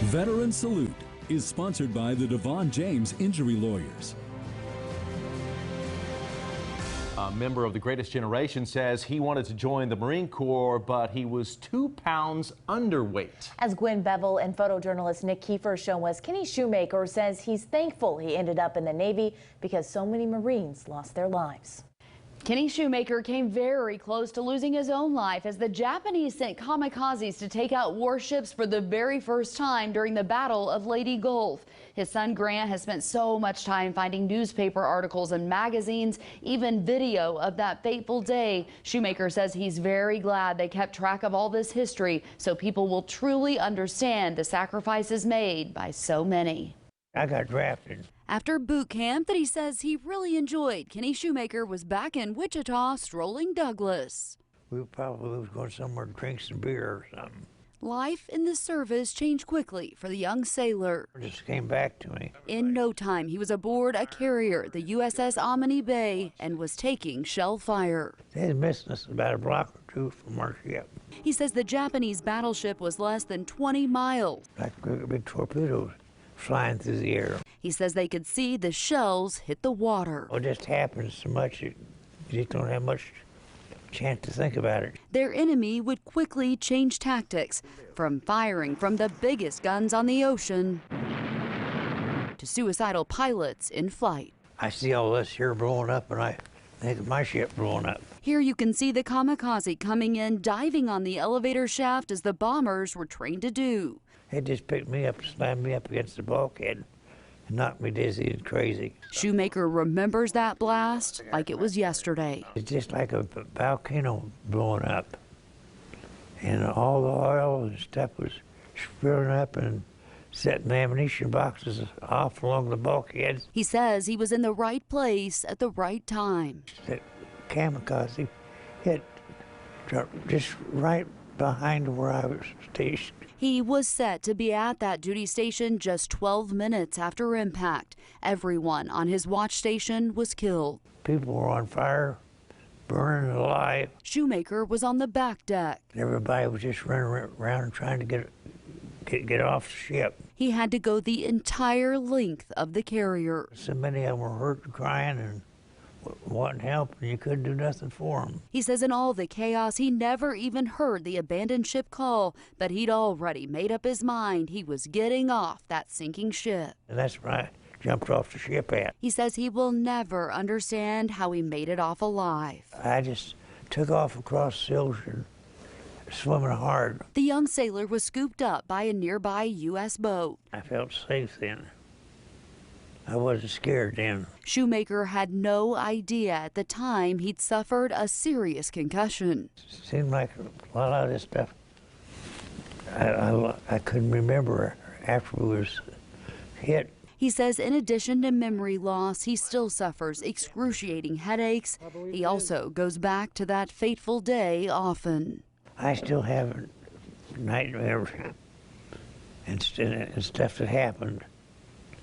Veteran Salute is sponsored by the DeVaughn James Injury Lawyers. A member of the Greatest Generation says he wanted to join the Marine Corps, but he was 2 pounds underweight. As Gwen Bevel and photojournalist Nick Kiefer show us, Kenny Schumaker says he's thankful he ended up in the Navy because so many Marines lost their lives. Kenny Schumaker came very close to losing his own life as the Japanese sent kamikazes to take out warships for the very first time during the Battle of Leyte Gulf. His son Grant has spent so much time finding newspaper articles and magazines, even video of that fateful day. Schumaker says he's very glad they kept track of all this history so people will truly understand the sacrifices made by so many. I got drafted. After boot camp that he says he really enjoyed, Kenny Schumaker was back in Wichita strolling Douglas. We probably was going somewhere to drink some beer or something. Life in the service changed quickly for the young sailor. It just came back to me. In no time, he was aboard a carrier, the USS Omni Bay, and was taking shell fire. They had missed us about a block or two from our ship. He says the Japanese battleship was less than 20 miles. Like big torpedoes flying through the air. He says they could see the shells hit the water. It just happens so much, you just don't have much chance to think about it. Their enemy would quickly change tactics, from firing from the biggest guns on the ocean to suicidal pilots in flight. I see all this here blowing up, and I think of my ship blowing up. Here you can see the kamikaze coming in, diving on the elevator shaft as the bombers were trained to do. It just picked me up, slammed me up against the bulkhead, and knocked me dizzy and crazy. Schumaker remembers that blast like it was yesterday. It's just like a volcano blowing up. And all the oil and stuff was spilling up and setting the ammunition boxes off along the bulkheads. He says he was in the right place at the right time. That kamikaze hit just right behind where I was stationed. He was set to be at that duty station just 12 minutes after impact. Everyone on his watch station was killed. People were on fire, burning alive. Schumaker was on the back deck. Everybody was just running around trying to get off the ship. He had to go the entire length of the carrier. So many of them were hurt and crying and wanting help, and you couldn't do nothing for them. He says in all the chaos, he never even heard the abandoned ship call, but he'd already made up his mind he was getting off that sinking ship. And that's where I jumped off the ship at. He says he will never understand how he made it off alive. I just took off across the ocean, swimming hard. The young sailor was scooped up by a nearby U.S. boat. I felt safe then. I wasn't scared then. Schumaker had no idea at the time he'd suffered a serious concussion. It seemed like a lot of this stuff I couldn't remember after we was hit. He says in addition to memory loss, he still suffers excruciating headaches. He also goes back to that fateful day often. I still have nightmares and stuff that happened.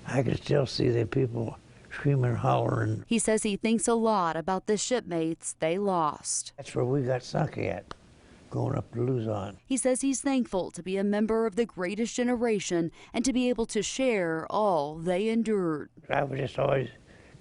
I can still see the people screaming and hollering. He says he thinks a lot about the shipmates they lost. That's where we got sunk at, going up to Luzon. He says he's thankful to be a member of the Greatest Generation and to be able to share all they endured. I was just always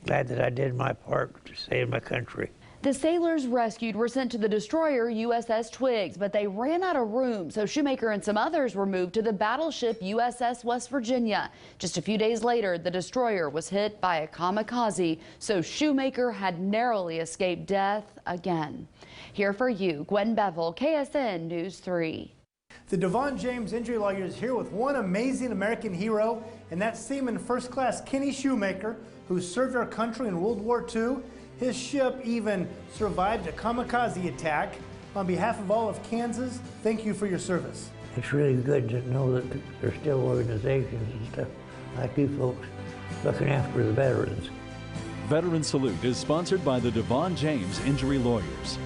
glad that I did my part to save my country. The sailors rescued were sent to the destroyer USS Twiggs, but they ran out of room, so Schumaker and some others were moved to the battleship USS West Virginia. Just a few days later, the destroyer was hit by a kamikaze, so Schumaker had narrowly escaped death again. Here for you, Gwen Bevel, KSN News 3. The DeVaughn James Injury Lawyer is here with one amazing American hero, and that's Seaman First Class Kenny Schumaker, who served our country in World War II. His ship even survived a kamikaze attack. On behalf of all of Kansas, thank you for your service. It's really good to know that there's still organizations and stuff like you folks looking after the veterans. Veteran Salute is sponsored by the DeVaughn James Injury Lawyers.